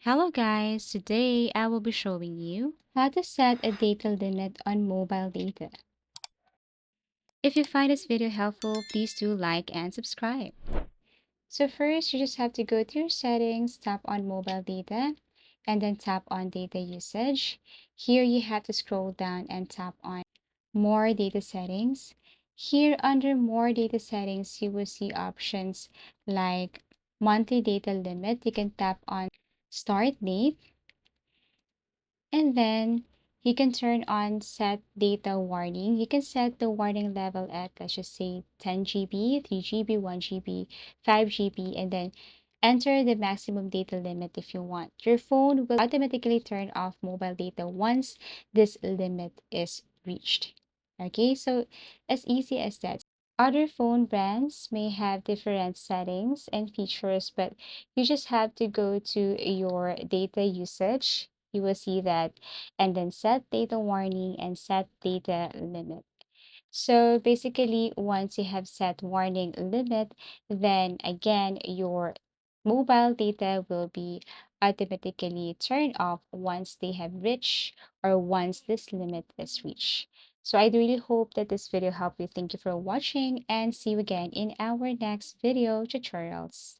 Hello guys, today I will be showing you how to set a data limit on mobile data. If you find this video helpful, please do like and subscribe. So first, you just have to go to your settings, tap on mobile data, and then tap on data usage. Here you have to scroll down and tap on more data settings. Here under more data settings, you will see options like monthly data limit. You can tap on start date. And then you can turn on set data warning. You can set the warning level at, let's just say, 10 GB, 3 GB, 1 GB, 5 GB, and then enter the maximum data limit if you want. Your phone will automatically turn off mobile data once this limit is reached. Okay, so as easy as that. Other phone brands may have different settings and features, but you just have to go to your data usage. You will see that, and then set data warning and set data limit. So basically, once you have set warning limit, then again, your mobile data will be automatically turned off once they have reached or once this limit is reached. So I really hope that this video helped you. Thank you for watching and see you again in our next video tutorials.